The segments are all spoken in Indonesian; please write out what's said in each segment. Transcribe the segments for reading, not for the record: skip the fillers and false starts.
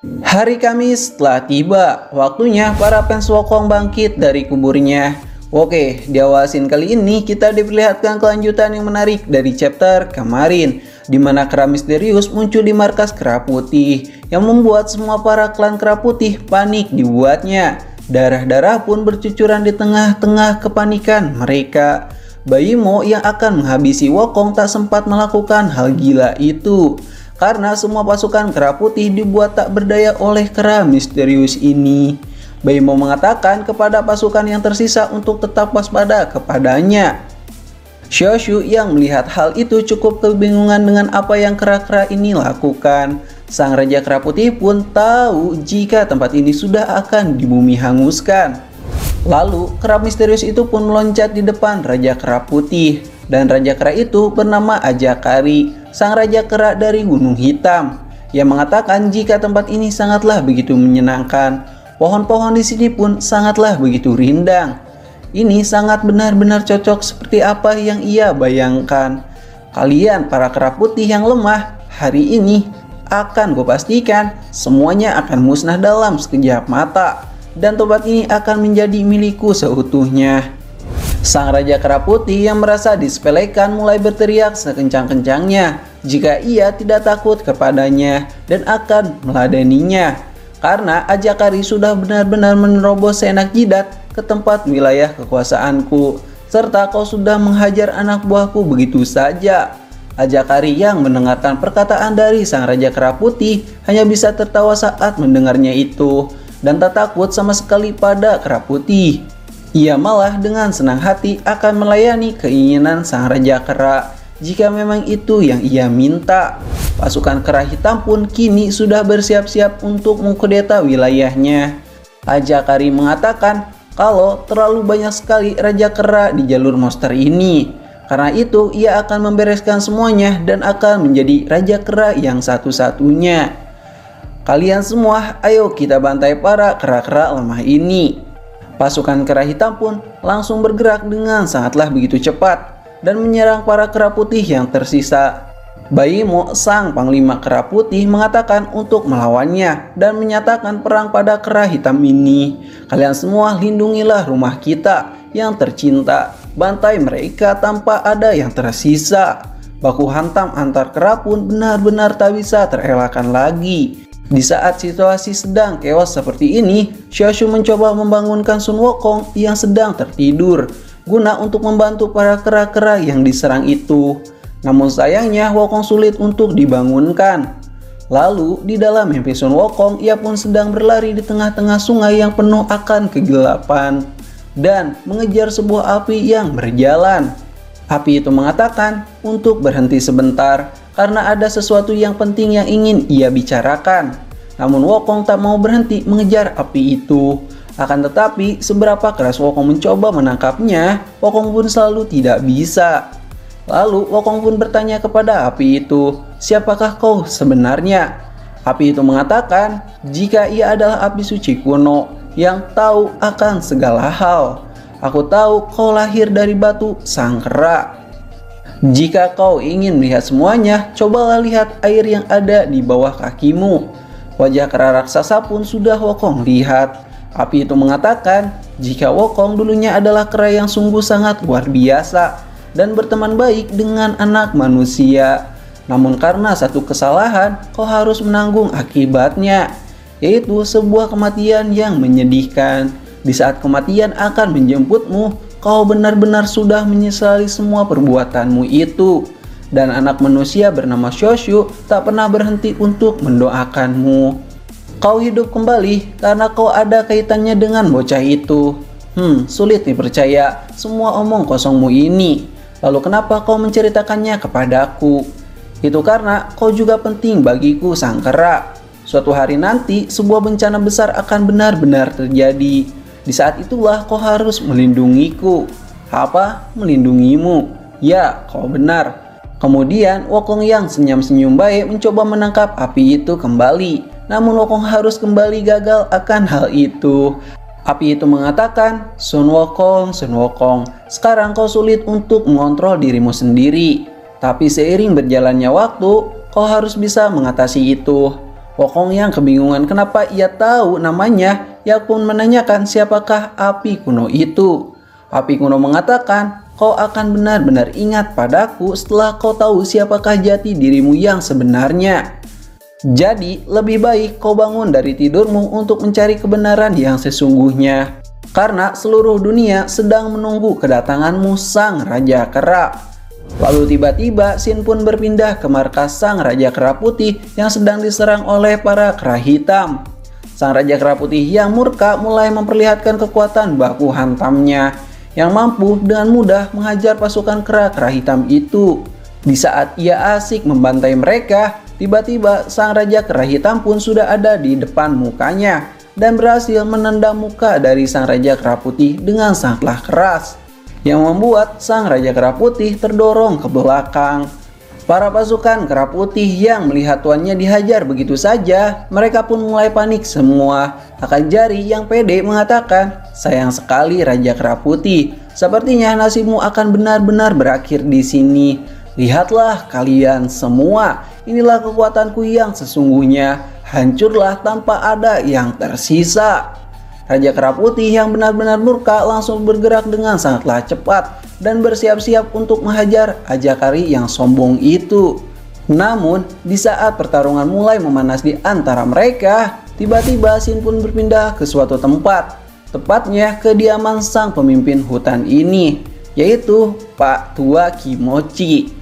Hari Kamis telah tiba, waktunya para fans Wokong bangkit dari kuburnya. Oke, di Awasin kali ini kita diperlihatkan kelanjutan yang menarik dari chapter kemarin, di mana kera misterius muncul di markas kera putih, yang membuat semua para klan kera putih panik dibuatnya. Darah-darah pun bercucuran di tengah-tengah kepanikan mereka. Baimo yang akan menghabisi Wokong tak sempat melakukan hal gila itu, karena semua pasukan kera putih dibuat tak berdaya oleh kera misterius ini. Baimo mengatakan kepada pasukan yang tersisa untuk tetap waspada kepadanya. Xiaoshu yang melihat hal itu cukup kebingungan dengan apa yang kera-kera ini lakukan. Sang Raja Kera Putih pun tahu jika tempat ini sudah akan dibumi hanguskan. Lalu kera misterius itu pun meloncat di depan Raja Kera Putih, dan Raja Kera itu bernama Ajakari, sang Raja Kera dari Gunung Hitam, yang mengatakan jika tempat ini sangatlah begitu menyenangkan. Pohon-pohon di sini pun sangatlah begitu rindang. Ini sangat benar-benar cocok seperti apa yang ia bayangkan. Kalian para kera putih yang lemah, hari ini akan gue pastikan semuanya akan musnah dalam sekejap mata, dan tempat ini akan menjadi milikku seutuhnya. Sang Raja Kera Putih yang merasa disepelekan mulai berteriak sekencang-kencangnya jika ia tidak takut kepadanya dan akan meladeninya, karena Ajakari sudah benar-benar menerobos seenak jidat ke tempat wilayah kekuasaanku, serta kau sudah menghajar anak buahku begitu saja. Ajakari yang mendengarkan perkataan dari sang Raja Kera Putih hanya bisa tertawa saat mendengarnya itu, dan tak takut sama sekali pada Kera Putih. Ia malah dengan senang hati akan melayani keinginan sang Raja Kera jika memang itu yang ia minta. Pasukan kera hitam pun kini sudah bersiap-siap untuk mengkudeta wilayahnya. Ajakari mengatakan kalau terlalu banyak sekali Raja Kera di jalur monster ini. Karena itu ia akan membereskan semuanya dan akan menjadi Raja Kera yang satu-satunya. Kalian semua, ayo kita bantai para kera-kera lemah ini. Pasukan kera hitam pun langsung bergerak dengan sangatlah begitu cepat dan menyerang para kera putih yang tersisa. Baimo, sang panglima kera putih, mengatakan untuk melawannya dan menyatakan perang pada kera hitam ini. Kalian semua lindungilah rumah kita yang tercinta, bantai mereka tanpa ada yang tersisa. Baku hantam antar kera pun benar-benar tak bisa terelakkan lagi. Di saat situasi sedang kewas seperti ini, Xiaoshu mencoba membangunkan Sun Wukong yang sedang tertidur, guna untuk membantu para kera-kera yang diserang itu. Namun sayangnya Wukong sulit untuk dibangunkan. Lalu di dalam mimpi Sun Wukong, ia pun sedang berlari di tengah-tengah sungai yang penuh akan kegelapan dan mengejar sebuah api yang berjalan. Api itu mengatakan untuk berhenti sebentar karena ada sesuatu yang penting yang ingin ia bicarakan. Namun Wukong tak mau berhenti mengejar api itu. Akan tetapi seberapa keras Wukong mencoba menangkapnya, Wukong pun selalu tidak bisa. Lalu Wukong pun bertanya kepada api itu, "Siapakah kau sebenarnya?" Api itu mengatakan jika ia adalah api suci kuno yang tahu akan segala hal. "Aku tahu kau lahir dari batu sang kera. Jika kau ingin melihat semuanya, cobalah lihat air yang ada di bawah kakimu." Wajah kera raksasa pun sudah Wukong lihat. Api itu mengatakan jika Wukong dulunya adalah kera yang sungguh sangat luar biasa dan berteman baik dengan anak manusia. Namun karena satu kesalahan, kau harus menanggung akibatnya, yaitu sebuah kematian yang menyedihkan. Di saat kematian akan menjemputmu, kau benar-benar sudah menyesali semua perbuatanmu itu. Dan anak manusia bernama Xiaoshu tak pernah berhenti untuk mendoakanmu. Kau hidup kembali karena kau ada kaitannya dengan bocah itu. Sulit dipercaya semua omong kosongmu ini. Lalu kenapa kau menceritakannya kepadaku? Itu karena kau juga penting bagiku sang kera. Suatu hari nanti sebuah bencana besar akan benar-benar terjadi. Di saat itulah kau harus melindungiku. Apa? Melindungimu? Ya, kau benar. Kemudian Wukong yang senyum-senyum baik mencoba menangkap api itu kembali. Namun Wukong harus kembali gagal akan hal itu. Api itu mengatakan, Sun Wukong, sekarang kau sulit untuk mengontrol dirimu sendiri. Tapi seiring berjalannya waktu, kau harus bisa mengatasi itu. Wokong yang kebingungan kenapa ia tahu namanya, ia pun menanyakan siapakah api kuno itu. Api kuno mengatakan, kau akan benar-benar ingat padaku setelah kau tahu siapakah jati dirimu yang sebenarnya. Jadi lebih baik kau bangun dari tidurmu untuk mencari kebenaran yang sesungguhnya. Karena seluruh dunia sedang menunggu kedatanganmu Sang Raja Kera. Lalu tiba-tiba Shin pun berpindah ke markas Sang Raja Kera Putih yang sedang diserang oleh para kera hitam. Sang Raja Kera Putih yang murka mulai memperlihatkan kekuatan baku hantamnya yang mampu dengan mudah menghajar pasukan kera-kera hitam itu. Di saat ia asik membantai mereka, tiba-tiba Sang Raja Kera Hitam pun sudah ada di depan mukanya dan berhasil menendang muka dari Sang Raja Kera Putih dengan sangatlah keras, yang membuat Sang Raja Kera Putih terdorong ke belakang. Para pasukan kera putih yang melihat tuannya dihajar begitu saja, mereka pun mulai panik semua. Akan Jari yang pede mengatakan, sayang sekali Raja Kera Putih, sepertinya nasibmu akan benar-benar berakhir di sini. Lihatlah kalian semua, inilah kekuatanku yang sesungguhnya, hancurlah tanpa ada yang tersisa. Raja Kera Putih yang benar-benar murka langsung bergerak dengan sangatlah cepat dan bersiap-siap untuk menghajar Ajakari yang sombong itu. Namun, di saat pertarungan mulai memanas di antara mereka, tiba-tiba Shin pun berpindah ke suatu tempat, tepatnya kediaman sang pemimpin hutan ini, yaitu Pak Tua Kimochi.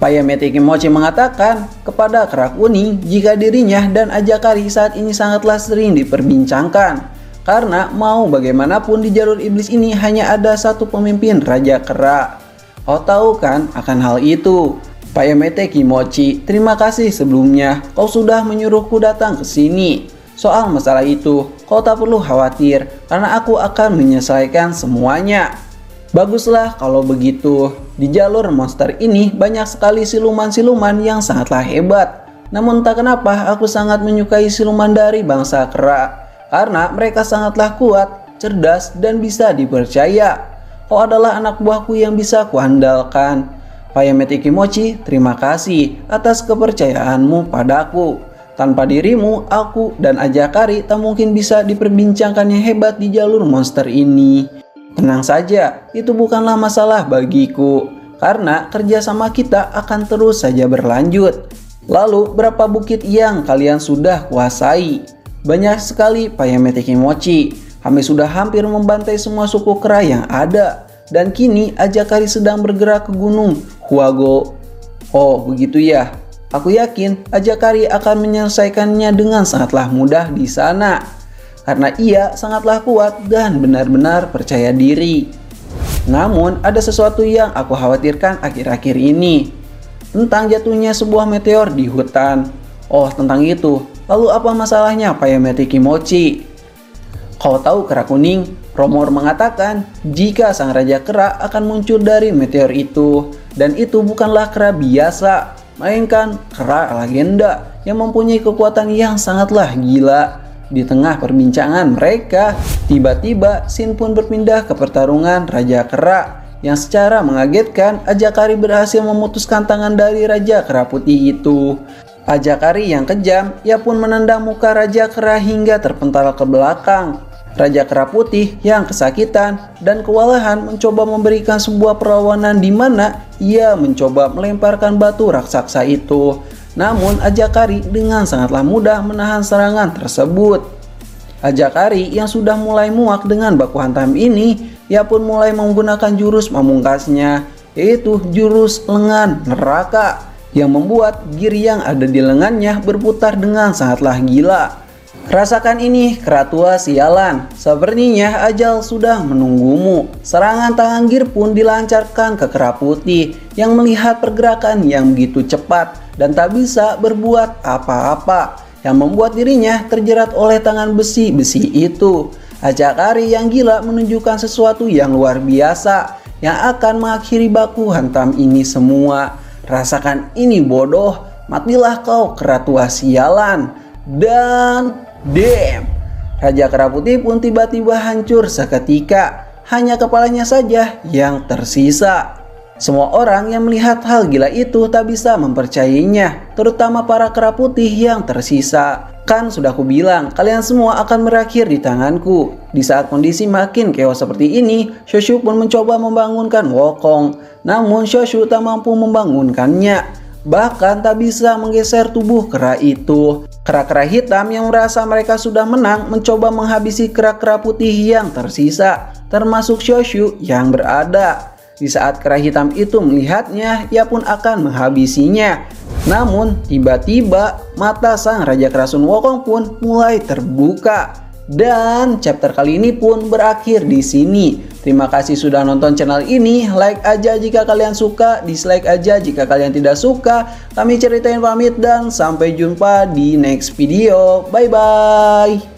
Payamete Kimochi mengatakan kepada kera kuning jika dirinya dan Ajakari saat ini sangatlah sering diperbincangkan. Karena mau bagaimanapun di jalur iblis ini hanya ada satu pemimpin Raja Kera. Kau tahu kan akan hal itu? Payamete Kimochi, terima kasih sebelumnya. Kau sudah menyuruhku datang ke sini. Soal masalah itu, kau tak perlu khawatir karena aku akan menyelesaikan semuanya. Baguslah kalau begitu. Di jalur monster ini banyak sekali siluman-siluman yang sangatlah hebat. Namun tak kenapa aku sangat menyukai siluman dari bangsa kera. Karena mereka sangatlah kuat, cerdas, dan bisa dipercaya. Kau adalah anak buahku yang bisa kuandalkan. Payamete Kimochi, terima kasih atas kepercayaanmu padaku. Tanpa dirimu, aku dan Ajakari tak mungkin bisa diperbincangkan yang hebat di jalur monster ini. Tenang saja, itu bukanlah masalah bagiku. Karena kerjasama kita akan terus saja berlanjut. Lalu, berapa bukit yang kalian sudah kuasai? Banyak sekali Payamete Kimochi. Kami sudah hampir membantai semua suku kera yang ada. Dan kini Ajakari sedang bergerak ke gunung Huago. Oh begitu ya. Aku yakin Ajakari akan menyelesaikannya dengan sangatlah mudah di sana. Karena ia sangatlah kuat dan benar-benar percaya diri. Namun ada sesuatu yang aku khawatirkan akhir-akhir ini. Tentang jatuhnya sebuah meteor di hutan. Oh tentang itu. Lalu apa masalahnya Payamete Kimochi? Kau tahu kera kuning? Rumor mengatakan jika sang raja kera akan muncul dari meteor itu. Dan itu bukanlah kera biasa, melainkan kera legenda yang mempunyai kekuatan yang sangatlah gila. Di tengah perbincangan mereka, tiba-tiba Shin pun berpindah ke pertarungan Raja Kera. Yang secara mengagetkan, Ajakari berhasil memutuskan tangan dari Raja Kera Putih itu. Ajakari yang kejam, ia pun menendang muka Raja Kera hingga terpental ke belakang. Raja Kera Putih yang kesakitan dan kewalahan mencoba memberikan sebuah perlawanan di mana ia mencoba melemparkan batu raksasa itu. Namun Ajakari dengan sangatlah mudah menahan serangan tersebut. Ajakari yang sudah mulai muak dengan baku hantam ini, ia pun mulai menggunakan jurus pamungkasnya, yaitu jurus lengan neraka, yang membuat gear yang ada di lengannya berputar dengan sangatlah gila. Rasakan ini, kera tua sialan. Sepertinya ajal sudah menunggumu. Serangan tangan gear pun dilancarkan ke kera putih yang melihat pergerakan yang begitu cepat dan tak bisa berbuat apa-apa, yang membuat dirinya terjerat oleh tangan besi-besi itu. Ajakari yang gila menunjukkan sesuatu yang luar biasa yang akan mengakhiri baku hantam ini semua. Rasakan ini bodoh, matilah kau kera tua sialan. Dan damn, Raja Kera Putih pun tiba-tiba hancur seketika. Hanya kepalanya saja yang tersisa. Semua orang yang melihat hal gila itu tak bisa mempercayainya, terutama para kera putih yang tersisa. Kan sudah aku bilang, kalian semua akan berakhir di tanganku. Di saat kondisi makin keos seperti ini, Shoshu pun mencoba membangunkan Wukong. Namun Shoshu tak mampu membangunkannya. Bahkan tak bisa menggeser tubuh kera itu. Kera-kera hitam yang merasa mereka sudah menang mencoba menghabisi kera-kera putih yang tersisa, termasuk Shoshu yang berada. Di saat kera hitam itu melihatnya, ia pun akan menghabisinya. Namun, tiba-tiba mata sang Raja Kera Sun Wukong pun mulai terbuka. Dan chapter kali ini pun berakhir di sini. Terima kasih sudah nonton channel ini. Like aja jika kalian suka, dislike aja jika kalian tidak suka. Kami Ceritain pamit dan sampai jumpa di next video. Bye bye.